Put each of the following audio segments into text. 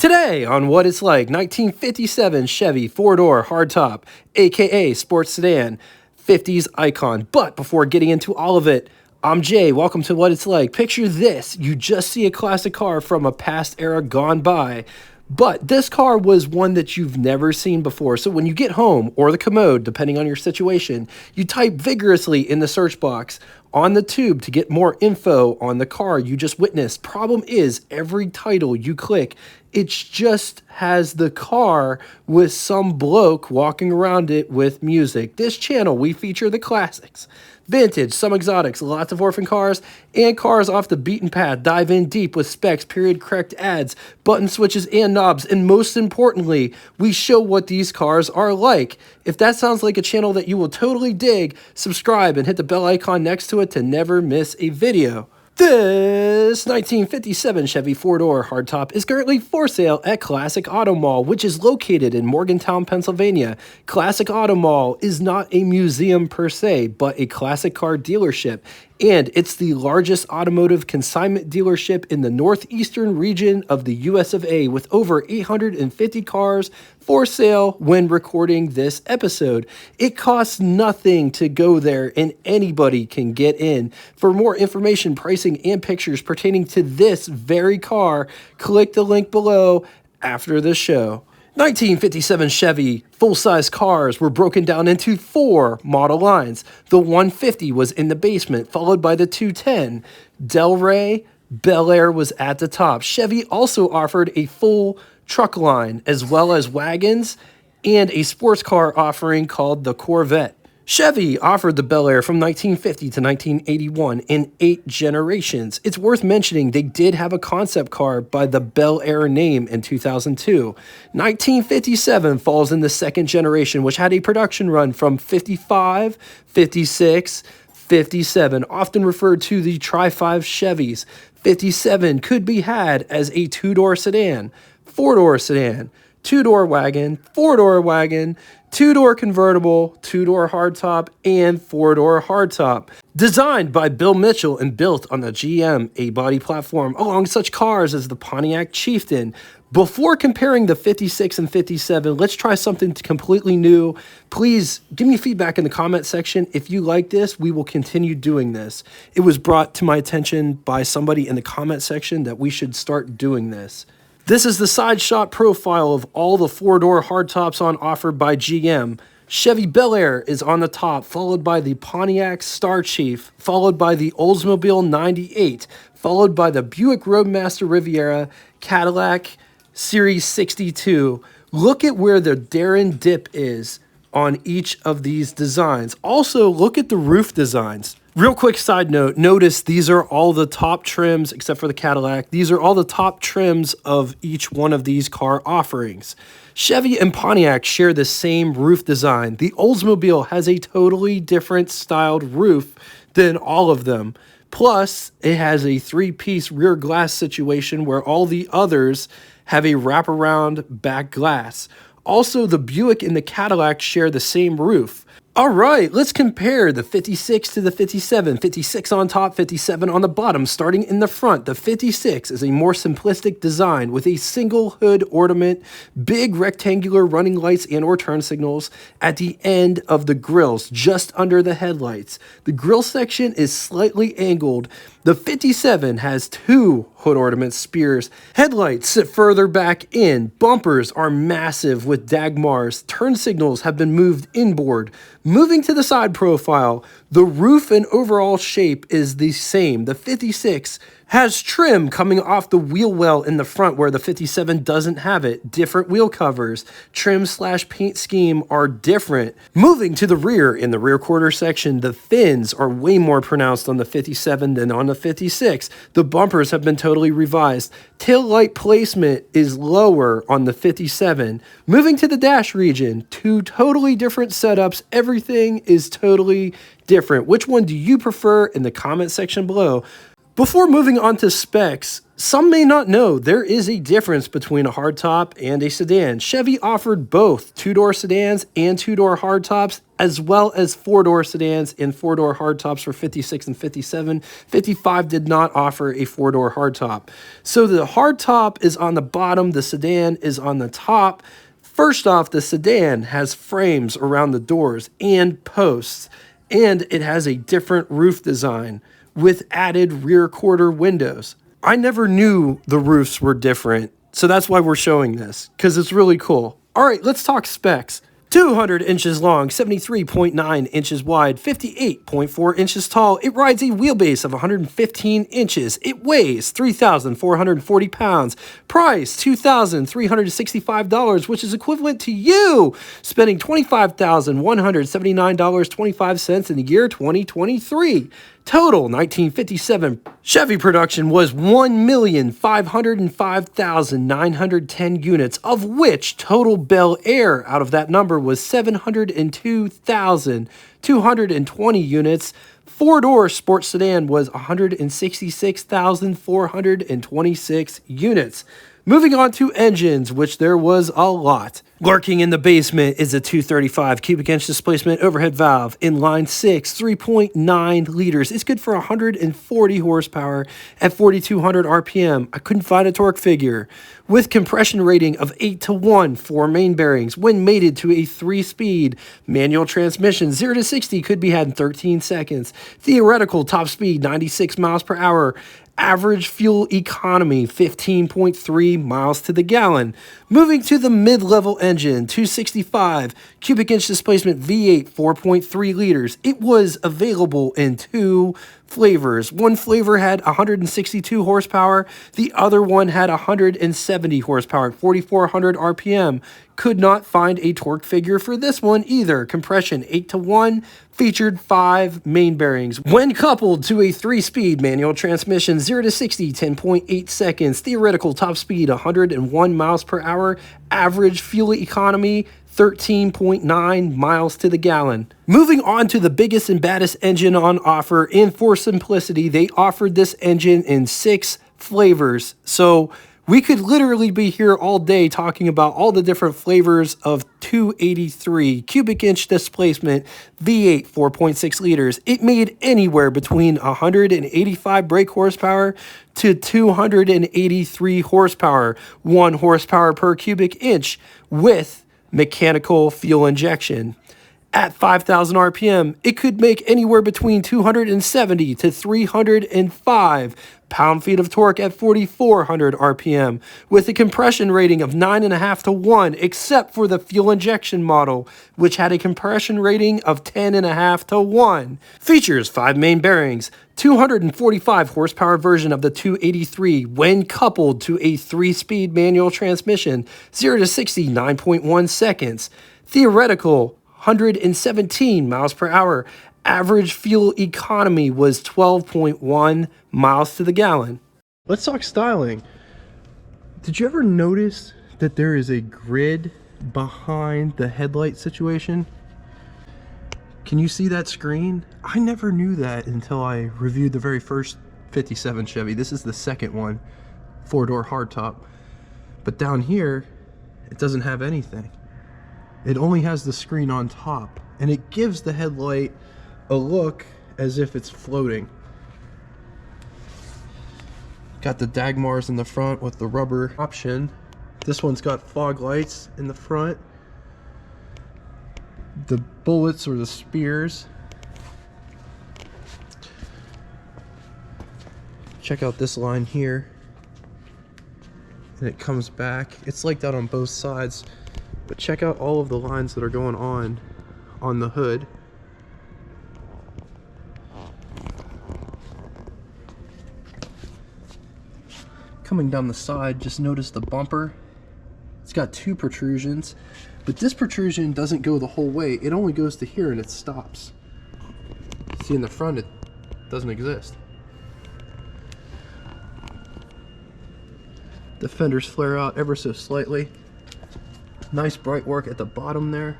Today on What It's Like, 1957 Chevy 4-door hardtop, a.k.a. sports sedan, 50s icon. But before getting into all of it, I'm Jay. Welcome to What It's Like. Picture this. You just see a classic car from a past era gone by. But this car was one that you've never seen before. So when you get home, or the commode, depending on your situation, you type vigorously in the search box on the tube to get more info on the car you just witnessed. Problem is, every title you click, it just has the car with some bloke walking around it with music. This channel, we feature the classics, vintage, some exotics, lots of orphan cars, and cars off the beaten path. Dive in deep with specs, period correct ads, button switches, and knobs. And most importantly, we show what these cars are like. If that sounds like a channel that you will totally dig, subscribe and hit the bell icon next to it to never miss a video. This 1957 Chevy 4-door hardtop is currently for sale at Classic Auto Mall, which is located in Morgantown, Pennsylvania. Classic Auto Mall is not a museum per se, but a classic car dealership, and it's the largest automotive consignment dealership in the northeastern region of the US of A, with over 850 cars for sale when recording this episode. It costs nothing to go there and anybody can get in. For more information, pricing, and pictures pertaining to this very car, click the link below after the show. 1957 Chevy full-size cars were broken down into 4 model lines. The 150 was in the basement, followed by the 210. Delray, Belair was at the top. Chevy also offered a full truck line, as well as wagons and a sports car offering called the Corvette. Chevy offered the Belair from 1950 to 1981 in 8 generations. It's worth mentioning they did have a concept car by the Belair name in 2002. 1957 falls in the second generation, which had a production run from 55, 56, 57, often referred to the Tri-5 Chevys. 57 could be had as a 2-door sedan, 4-door sedan, 2-door wagon, 4-door wagon, 2-door convertible, 2-door hardtop, and 4-door hardtop. Designed by Bill Mitchell and built on the GM A-body platform, along such cars as the Pontiac Chieftain. Before comparing the 56 and 57, let's try something completely new. Please give me feedback in the comment section. If you like this, we will continue doing this. It was brought to my attention by somebody in the comment section that we should start doing this. This is the side shot profile of all the 4-door hardtops on offer by GM. Chevy Belair is on the top, followed by the Pontiac Star Chief, followed by the Oldsmobile 98, followed by the Buick Roadmaster Riviera, Cadillac Series 62. Look at where the Darren dip is on each of these designs. Also, look at the roof designs. Real quick side note, notice these are all the top trims, except for the Cadillac. These are all the top trims of each one of these car offerings. Chevy and Pontiac share the same roof design. The Oldsmobile has a totally different styled roof than all of them. Plus, it has a 3-piece rear glass situation where all the others have a wraparound back glass. Also, the Buick and the Cadillac share the same roof. All right, let's compare the 56 to the 57. 56 on top, 57 on the bottom. Starting in the front, the 56 is a more simplistic design with a single hood ornament, big rectangular running lights and or turn signals at the end of the grills, just under the headlights. The grill section is slightly angled. The 57 has 2 hood ornament spears. Headlights sit further back in. Bumpers are massive with Dagmars. Turn signals have been moved inboard. Moving to the side profile, the roof and overall shape is the same. The 56 has trim coming off the wheel well in the front where the 57 doesn't have it. Different wheel covers. Trim/paint scheme are different. Moving to the rear, in the rear quarter section, the fins are way more pronounced on the 57 than on the 56. The bumpers have been totally revised. Tail light placement is lower on the 57. Moving to the dash region, 2 totally different setups. Everything is totally different. Which one do you prefer in the comment section below? Before moving on to specs, Some may not know there is a difference between a hardtop and a sedan. Chevy offered both two-door sedans and two-door hardtops, as well as four-door sedans and four-door hardtops for 56 and 57. 55 did not offer a four-door hardtop. So the hardtop is on the bottom, the sedan is on the top. First off, the sedan has frames around the doors and posts, and it has a different roof design with added rear quarter windows. I never knew the roofs were different, so that's why we're showing this, because it's really cool. All right, let's talk specs. 200 inches long, 73.9 inches wide, 58.4 inches tall. It rides a wheelbase of 115 inches. It weighs 3,440 pounds. Price, $2,365, which is equivalent to you spending $25,179.25 in the year 2023. Total 1957 Chevy production was 1,505,910 units, of which total Belair out of that number was 702,220 units. Four-door sports sedan was 166,426 units. Moving on to engines, which there was a lot. Lurking in the basement is a 235 cubic inch displacement overhead valve, inline 6, 3.9 liters. It's good for 140 horsepower at 4,200 RPM. I couldn't find a torque figure. With compression rating of 8-to-1 for main bearings, when mated to a 3-speed manual transmission, 0 to 60 could be had in 13 seconds. Theoretical top speed 96 miles per hour. Average fuel economy, 15.3 miles to the gallon. Moving to the mid-level engine, 265 cubic inch displacement V8, 4.3 liters. It was available in two flavors. One flavor had 162 horsepower. The other one had 170 horsepower at 4,400 RPM. Could not find a torque figure for this one either. Compression 8-to-1, featured 5 main bearings. When coupled to a 3-speed manual transmission, 0 to 60, 10.8 seconds. Theoretical top speed 101 miles per hour. Average fuel economy 13.9 miles to the gallon. Moving on to the biggest and baddest engine on offer, and for simplicity, they offered this engine in 6 flavors. So we could literally be here all day talking about all the different flavors of 283 cubic inch displacement V8 4.6 liters. It made anywhere between 185 brake horsepower to 283 horsepower, 1 horsepower per cubic inch with mechanical fuel injection. At 5,000 RPM, it could make anywhere between 270 to 305 pound-feet of torque at 4,400 RPM, with a compression rating of 9.5-to-1, except for the fuel injection model, which had a compression rating of 10.5-to-1. Features 5 main bearings, 245 horsepower version of the 283 when coupled to a 3-speed manual transmission, 0 to 60, 9.1 seconds. Theoretical 117 miles per hour. Average fuel economy was 12.1 miles to the gallon. Let's talk styling. Did you ever notice that there is a grid behind the headlight situation? Can you see that screen? I never knew that until I reviewed the very first 57 Chevy. This is the second one, 4-door hardtop. But down here, it doesn't have anything. It only has the screen on top, and it gives the headlight a look as if it's floating. Got the Dagmars in the front with the rubber option. This one's got fog lights in the front. The bullets or the spears. Check out this line here. And it comes back. It's like that on both sides. But check out all of the lines that are going on the hood. Coming down the side, just notice the bumper. It's got 2 protrusions, but this protrusion doesn't go the whole way. It only goes to here and it stops. See, in the front, it doesn't exist. The fenders flare out ever so slightly. Nice bright work at the bottom there.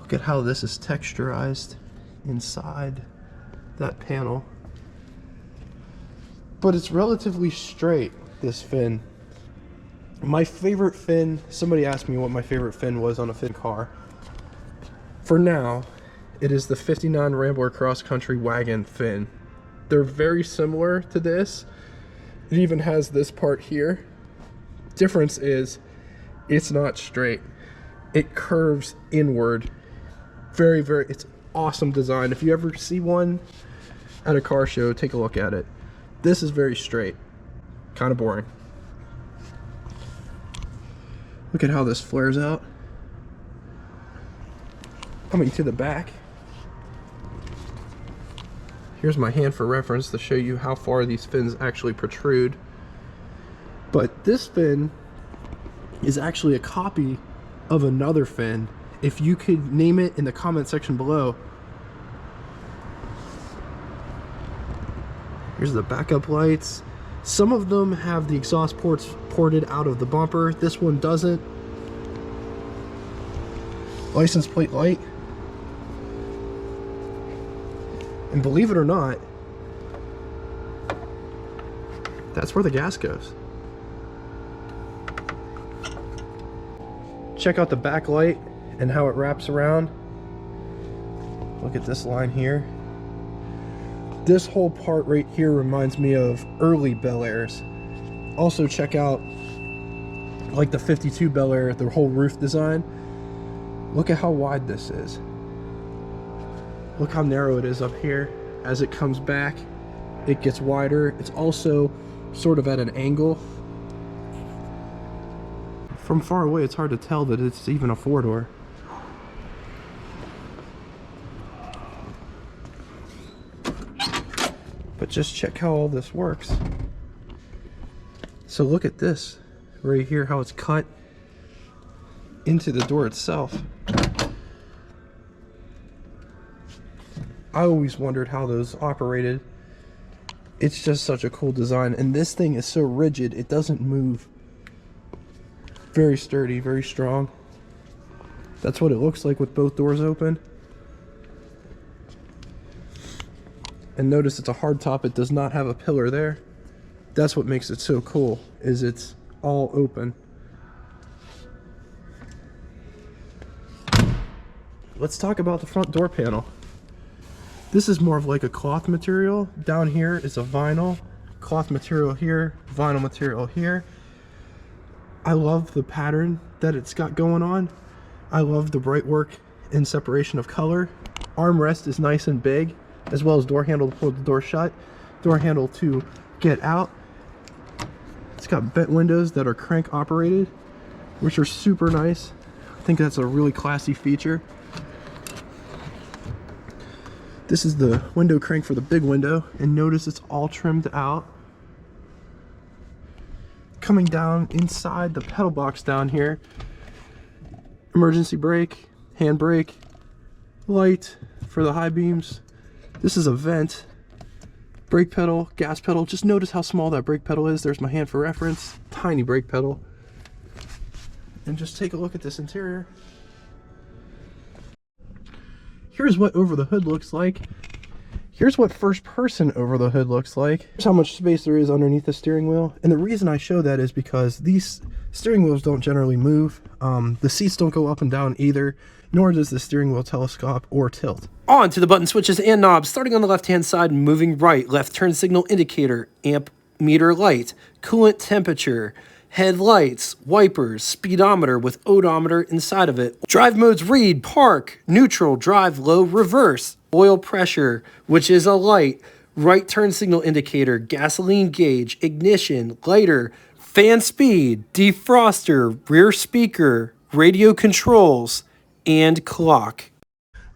Look at how this is texturized inside that panel. But it's relatively straight, this fin. My favorite fin, somebody asked me what my favorite fin was on a fin car. For now, it is the 59 Rambler Cross Country Wagon fin. They're very similar to this. It even has this part here. Difference is, it's not straight. It curves inward. It's awesome design. If you ever see one at a car show, take a look at it. This is very straight. Kind of boring. Look at how this flares out. Coming to the back. Here's my hand for reference to show you how far these fins actually protrude. But this fin is actually a copy of another fin. If you could name it in the comment section below. Here's the backup lights. Some of them have the exhaust ports ported out of the bumper. This one doesn't. License plate light. And believe it or not, that's where the gas goes. Check out the back light and how it wraps around. Look at this line here. This whole part right here reminds me of early Belairs. Also check out like the 52 Belair, the whole roof design. Look at how wide this is. Look how narrow it is up here. As it comes back, it gets wider. It's also sort of at an angle. From far away, it's hard to tell that it's even a four-door. But just check how all this works. So look at this right here, how it's cut into the door itself. I always wondered how those operated. It's just such a cool design, and this thing is so rigid it doesn't move. Very sturdy, very strong. That's what it looks like with both doors open. And notice it's a hardtop. It does not have a pillar there. That's what makes it so cool, is it's all open. Let's talk about the front door panel. This is more of like a cloth material. Down here is a vinyl. Cloth material here, vinyl material here. I love the pattern that it's got going on. I love the bright work and separation of color. Armrest is nice and big, as well as door handle to pull the door shut. Door handle to get out. It's got vent windows that are crank operated, which are super nice. I think that's a really classy feature. This is the window crank for the big window, and notice it's all trimmed out. Coming down inside the pedal box down here, emergency brake, handbrake, light for the high beams. This is a vent, brake pedal, gas pedal. Just notice how small that brake pedal is. There's my hand for reference. Tiny brake pedal. And just take a look at this interior. Here's what over the hood looks like. Here's what first person over the hood looks like. Here's how much space there is underneath the steering wheel. And the reason I show that is because these steering wheels don't generally move. The seats don't go up and down either, nor does the steering wheel telescope or tilt. On to the button switches and knobs. Starting on the left-hand side, moving right, left turn signal indicator, amp meter light, coolant temperature, headlights, wipers, speedometer with odometer inside of it. Drive modes: read, park, neutral, drive, low, reverse. Oil pressure, which is a light, right turn signal indicator, gasoline gauge, ignition, lighter, fan speed, defroster, rear speaker, radio controls, and clock.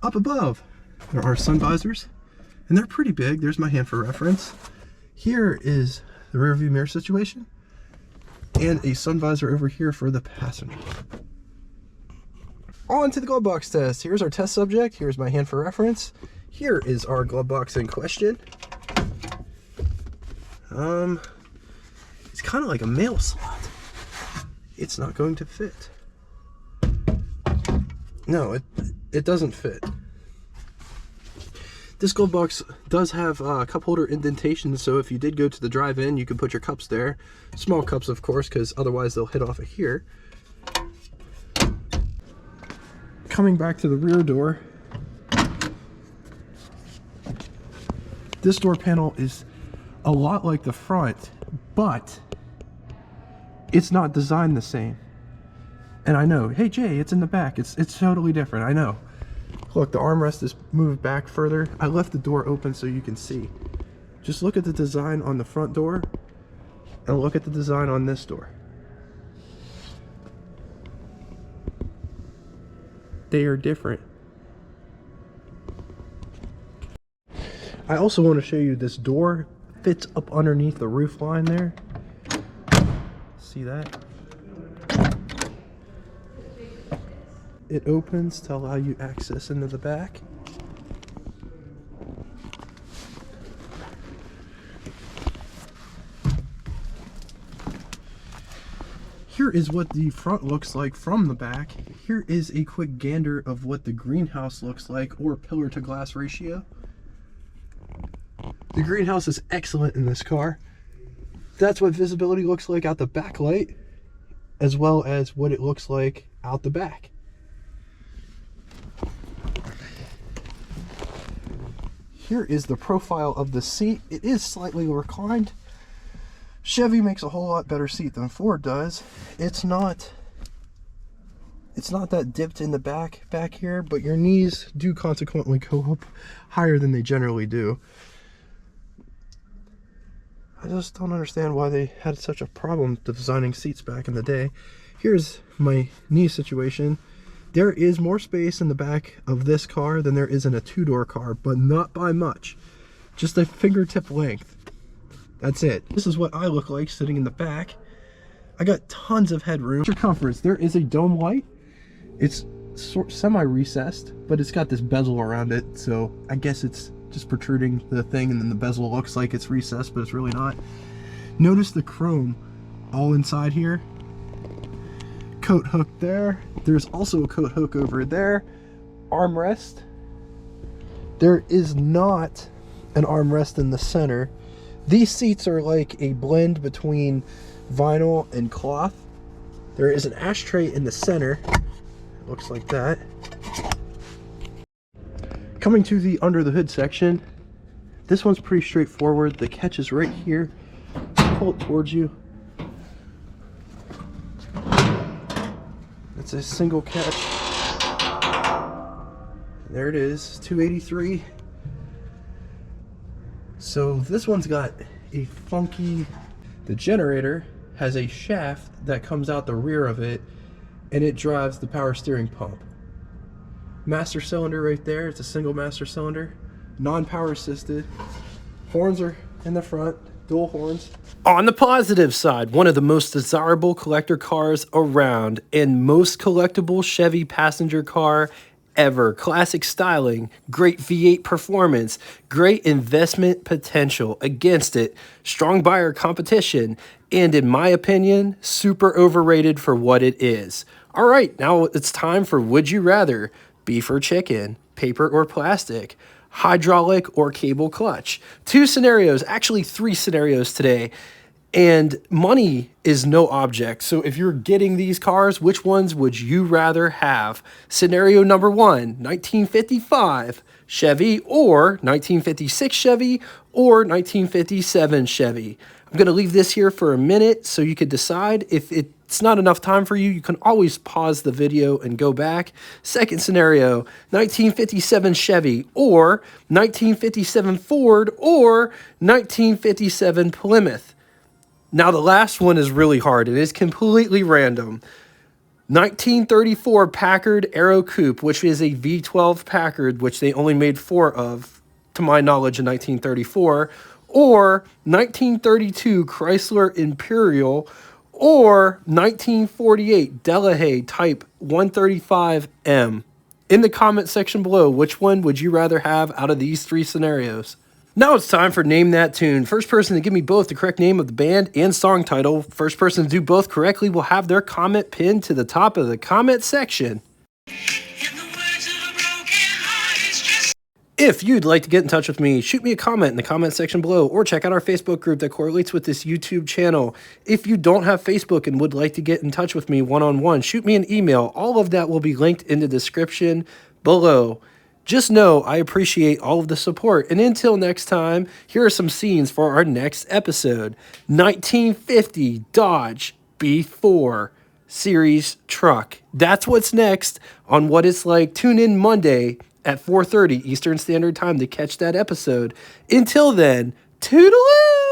Up above, there are sun visors, and they're pretty big. There's my hand for reference. Here is the rear view mirror situation, and a sun visor over here for the passenger. On to the glove box test. Here's our test subject. Here's my hand for reference. Here is our glove box in question. It's kind of like a mail slot. It's not going to fit. No, it doesn't fit. This glove box does have cup holder indentations, so if you did go to the drive-in, you can put your cups there. Small cups, of course, because otherwise they'll hit off of here. Coming back to the rear door, this door panel is a lot like the front, but it's not designed the same. And I know, hey Jay, it's in the back. It's totally different, I know. Look, the armrest is moved back further. I left the door open so you can see. Just look at the design on the front door and look at the design on this door. They are different. I also want to show you this door fits up underneath the roof line there. See that? It opens to allow you access into the back. Here is what the front looks like from the back. Here is a quick gander of what the greenhouse looks like, or pillar to glass ratio. The greenhouse is excellent in this car. That's what visibility looks like out the backlight, as well as what it looks like out the back. Here is the profile of the seat. It is slightly reclined. Chevy makes a whole lot better seat than Ford does. It's not that dipped in the back here, but your knees do consequently go up higher than they generally do. I just don't understand why they had such a problem designing seats back in the day. Here's my knee situation. There is more space in the back of this car than there is in a two-door car, but not by much. Just a fingertip length. That's it. This is what I look like sitting in the back. I got tons of headroom. Circumference, there is a dome light. It's semi-recessed, but it's got this bezel around it, so I guess it's just protruding the thing, and then the bezel looks like it's recessed, but it's really not. Notice the chrome all inside here. Coat hook there. There's also a coat hook over there. Armrest. There is not an armrest in the center. These seats are like a blend between vinyl and cloth. There is an ashtray in the center. It looks like that. Coming to the under the hood section, this one's pretty straightforward. The catch is right here. Pull it towards you. It's a single catch. There it is, 283. So this one's got a funky, the generator has a shaft that comes out the rear of it, and it drives the power steering pump. Master cylinder right there, it's a single master cylinder, non-power assisted. Horns are in the front, dual horns. On the positive side, one of the most desirable collector cars around, and most collectible Chevy passenger car ever. Classic styling, great V8 performance, great investment potential. Against it, strong buyer competition, and in my opinion, super overrated for what it is. All right, now it's time for Would You Rather. Beef or chicken, paper or plastic, hydraulic or cable clutch. Two scenarios, actually three scenarios today. And money is no object. So if you're getting these cars, which ones would you rather have? Scenario number one, 1955 Chevy or 1956 Chevy or 1957 Chevy. I'm going to leave this here for a minute so you could decide. If it's not enough time for you, you can always pause the video and go back. Second scenario, 1957 Chevy or 1957 Ford or 1957 Plymouth. Now the last one is really hard. It is completely random. 1934 Packard Aero Coupe, which is a V12 Packard, which they only made 4 of, to my knowledge, in 1934, or 1932 Chrysler Imperial, or 1948 Delahaye Type 135M. In the comment section below, which one would you rather have out of these three scenarios? Now it's time for Name That Tune. First person to give me both the correct name of the band and song title, first person to do both correctly will have their comment pinned to the top of the comment section. In the words of a If you'd like to get in touch with me, shoot me a comment in the comment section below or check out our Facebook group that correlates with this YouTube channel. If you don't have Facebook and would like to get in touch with me one-on-one, shoot me an email. All of that will be linked in the description below. Just know I appreciate all of the support. And until next time, here are some scenes for our next episode. 1950 Dodge B4 Series truck. That's what's next on What It's Like. Tune in Monday at 4:30 Eastern Standard Time to catch that episode. Until then, toodaloo!